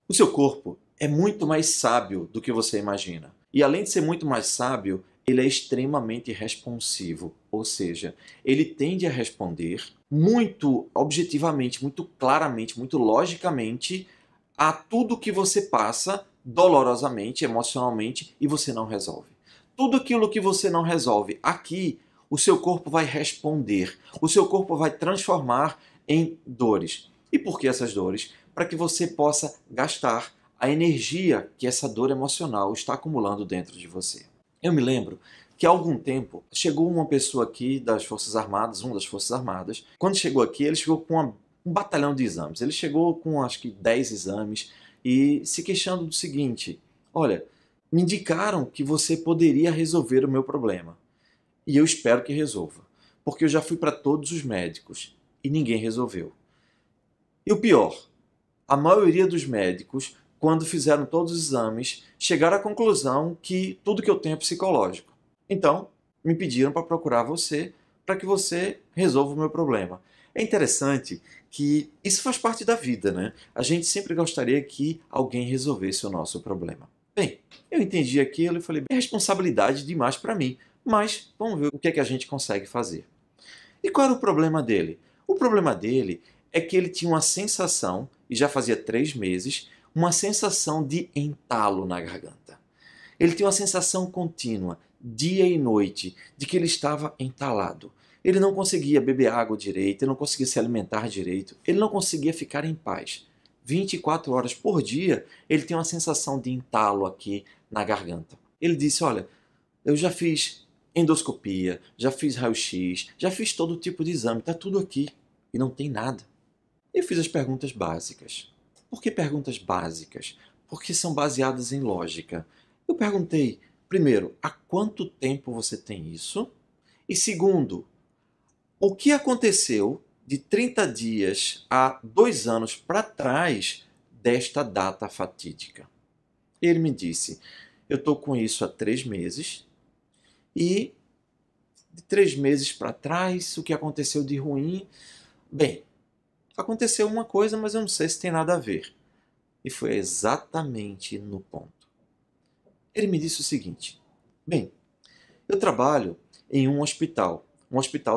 O seu corpo é muito mais sábio do que você imagina. E além de ser muito mais sábio, ele é extremamente responsivo. Ou seja, ele tende a responder muito objetivamente, muito claramente, muito logicamente a tudo que você passa dolorosamente, emocionalmente, e você não resolve. Tudo aquilo que você não resolve aqui, o seu corpo vai responder. O seu corpo vai transformar em dores. E por que essas dores? Para que você possa gastar a energia que essa dor emocional está acumulando dentro de você. Eu me lembro que há algum tempo chegou uma pessoa aqui das Forças Armadas, uma das Forças Armadas. Quando chegou aqui, ele chegou com um batalhão de exames. Ele chegou com acho que 10 exames e se queixando do seguinte: olha, me indicaram que você poderia resolver o meu problema. E eu espero que resolva, porque eu já fui para todos os médicos e ninguém resolveu. E o pior, a maioria dos médicos, quando fizeram todos os exames, chegaram à conclusão que tudo que eu tenho é psicológico. Então, me pediram para procurar você, para que você resolva o meu problema. É interessante que isso faz parte da vida, né? A gente sempre gostaria que alguém resolvesse o nosso problema. Bem, eu entendi aquilo e falei, é responsabilidade demais para mim, mas vamos ver o que é que a gente consegue fazer. E qual era o problema dele? O problema dele é que ele tinha uma sensação, e já fazia 3 meses, uma sensação de entalo na garganta. Ele tinha uma sensação contínua, dia e noite, de que ele estava entalado. Ele não conseguia beber água direito, ele não conseguia se alimentar direito, ele não conseguia ficar em paz. 24 horas por dia, ele tem uma sensação de entalo aqui na garganta. Ele disse, olha, eu já fiz endoscopia, já fiz raio-x, já fiz todo tipo de exame, está tudo aqui e não tem nada. Eu fiz as perguntas básicas. Por que perguntas básicas? Porque são baseadas em lógica. Eu perguntei, primeiro, há quanto tempo você tem isso? E segundo, o que aconteceu de 30 dias a 2 anos para trás desta data fatídica? Ele me disse, eu estou com isso há 3 meses e de 3 meses para trás, o que aconteceu de ruim? Bem, aconteceu uma coisa, mas eu não sei se tem nada a ver. E foi exatamente no ponto. Ele me disse o seguinte: bem, eu trabalho em um hospital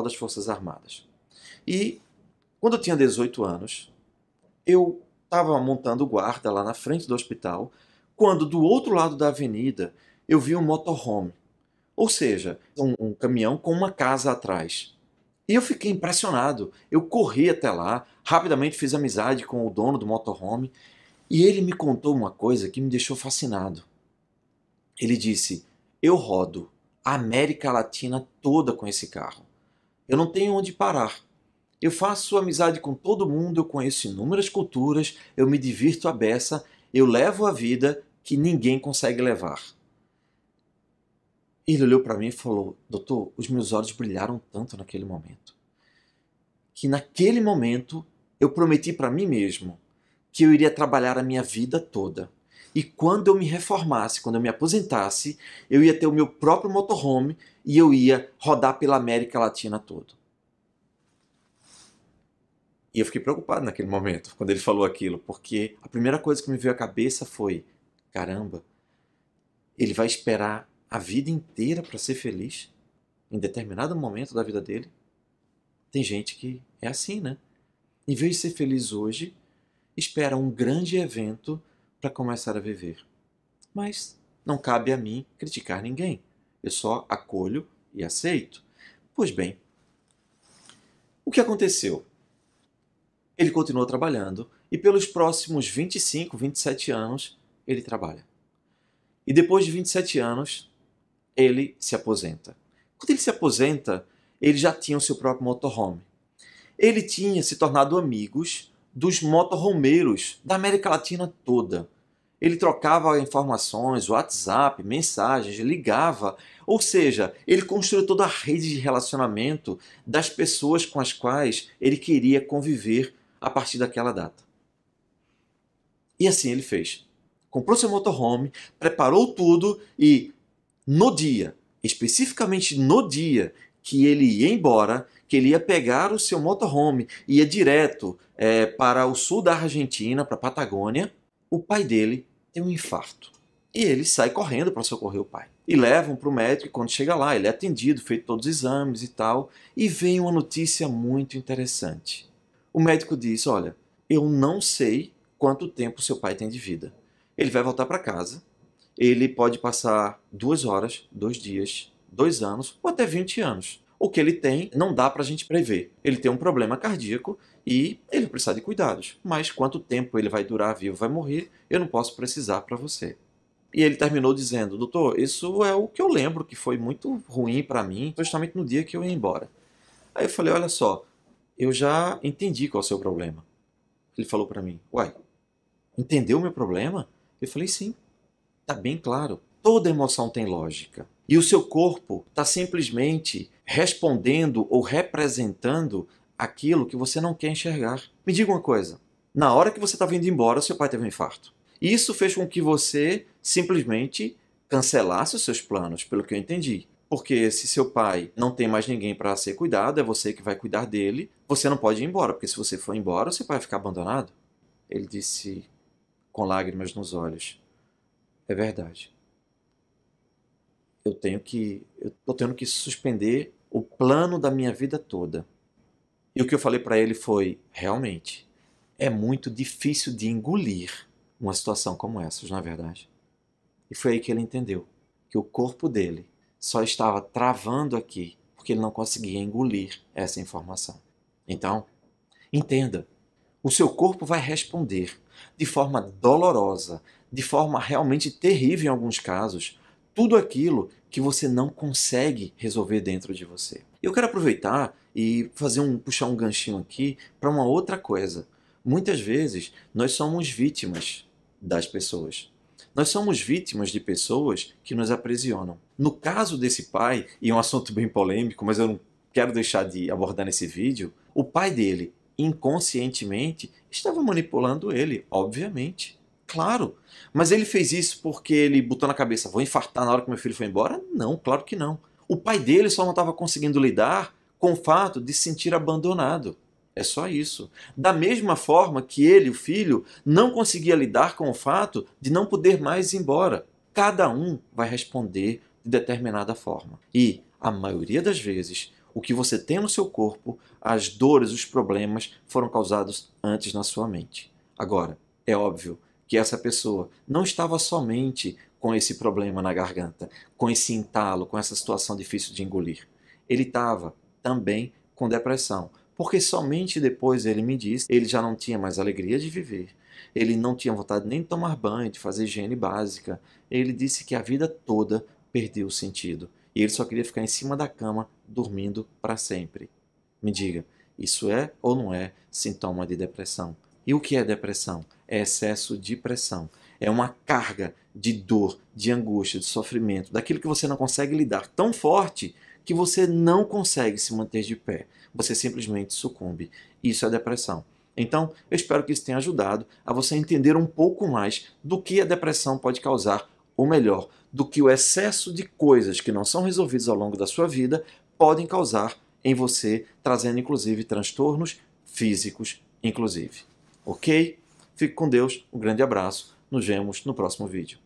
das Forças Armadas. E quando eu tinha 18 anos, eu estava montando guarda lá na frente do hospital, quando do outro lado da avenida eu vi um motorhome. Ou seja, um caminhão com uma casa atrás. E eu fiquei impressionado. Eu corri até lá, rapidamente fiz amizade com o dono do motorhome e ele me contou uma coisa que me deixou fascinado. Ele disse, eu rodo a América Latina toda com esse carro. Eu não tenho onde parar. Eu faço amizade com todo mundo, eu conheço inúmeras culturas, eu me divirto à beça, eu levo a vida que ninguém consegue levar. Ele olhou para mim e falou, doutor, os meus olhos brilharam tanto naquele momento, que naquele momento eu prometi para mim mesmo que eu iria trabalhar a minha vida toda. E quando eu me reformasse, quando eu me aposentasse, eu ia ter o meu próprio motorhome e eu ia rodar pela América Latina toda. E eu fiquei preocupado naquele momento, quando ele falou aquilo, porque a primeira coisa que me veio à cabeça foi, caramba, ele vai esperar a vida inteira para ser feliz? Em determinado momento da vida dele? Tem gente que é assim, né? Em vez de ser feliz hoje, espera um grande evento para começar a viver. Mas não cabe a mim criticar ninguém. Eu só acolho e aceito. Pois bem, o que aconteceu? Ele continuou trabalhando e pelos próximos 25, 27 anos ele trabalha. E depois de 27 anos, ele se aposenta. Quando ele se aposenta, ele já tinha o seu próprio motorhome. Ele tinha se tornado amigos dos motorhomeiros da América Latina toda. Ele trocava informações, WhatsApp, mensagens, ligava. Ou seja, ele construiu toda a rede de relacionamento das pessoas com as quais ele queria conviver a partir daquela data. E assim ele fez. Comprou seu motorhome, preparou tudo e no dia, especificamente no dia que ele ia embora, que ele ia pegar o seu motorhome e ia direto para o sul da Argentina, para a Patagônia, o pai dele tem um infarto. E ele sai correndo para socorrer o pai. E levam para o médico e quando chega lá, ele é atendido, feito todos os exames e tal, e vem uma notícia muito interessante. O médico diz, olha, eu não sei quanto tempo seu pai tem de vida. Ele vai voltar para casa, ele pode passar 2 horas, 2 dias, 2 anos ou até 20 anos. O que ele tem não dá para a gente prever. Ele tem um problema cardíaco e ele precisa de cuidados. Mas quanto tempo ele vai durar vivo, vai morrer, eu não posso precisar para você. E ele terminou dizendo, doutor, isso é o que eu lembro que foi muito ruim para mim, justamente no dia que eu ia embora. Aí eu falei, olha só, eu já entendi qual é o seu problema. Ele falou para mim, uai, entendeu o meu problema? Eu falei, sim, tá bem claro. Toda emoção tem lógica. E o seu corpo está simplesmente respondendo ou representando aquilo que você não quer enxergar. Me diga uma coisa, na hora que você estava indo embora, seu pai teve um infarto. Isso fez com que você simplesmente cancelasse os seus planos, pelo que eu entendi. Porque se seu pai não tem mais ninguém para ser cuidado, é você que vai cuidar dele, você não pode ir embora, porque se você for embora, seu pai vai ficar abandonado. Ele disse com lágrimas nos olhos, é verdade. Eu estou tendo que suspender o plano da minha vida toda. E o que eu falei para ele foi, realmente, é muito difícil de engolir uma situação como essa, não é verdade? E foi aí que ele entendeu que o corpo dele só estava travando aqui porque ele não conseguia engolir essa informação. Então, entenda, o seu corpo vai responder de forma dolorosa, de forma realmente terrível em alguns casos, tudo aquilo que você não consegue resolver dentro de você. Eu quero aproveitar e puxar um ganchinho aqui para uma outra coisa. Muitas vezes nós somos vítimas das pessoas. Nós somos vítimas de pessoas que nos aprisionam. No caso desse pai, e é um assunto bem polêmico, mas eu não quero deixar de abordar nesse vídeo, o pai dele, inconscientemente, estava manipulando ele, obviamente. Claro. Mas ele fez isso porque ele botou na cabeça, vou infartar na hora que meu filho foi embora? Não, claro que não. O pai dele só não estava conseguindo lidar com o fato de se sentir abandonado. É só isso. Da mesma forma que ele, o filho, não conseguia lidar com o fato de não poder mais ir embora. Cada um vai responder de determinada forma. E, a maioria das vezes, o que você tem no seu corpo, as dores, os problemas, foram causados antes na sua mente. Agora, é óbvio que essa pessoa não estava somente com esse problema na garganta, com esse entalo, com essa situação difícil de engolir. Ele estava também com depressão. Porque somente depois ele me disse, ele já não tinha mais alegria de viver, ele não tinha vontade nem de tomar banho, de fazer higiene básica. Ele disse que a vida toda perdeu o sentido e ele só queria ficar em cima da cama, dormindo para sempre. Me diga, isso é ou não é sintoma de depressão? E o que é depressão? É excesso de pressão. É uma carga de dor, de angústia, de sofrimento, daquilo que você não consegue lidar tão forte que você não consegue se manter de pé. Você simplesmente sucumbe. Isso é depressão. Então, eu espero que isso tenha ajudado a você entender um pouco mais do que a depressão pode causar, ou melhor, do que o excesso de coisas que não são resolvidas ao longo da sua vida podem causar em você, trazendo inclusive transtornos físicos, inclusive. Ok? Fique com Deus, um grande abraço, nos vemos no próximo vídeo.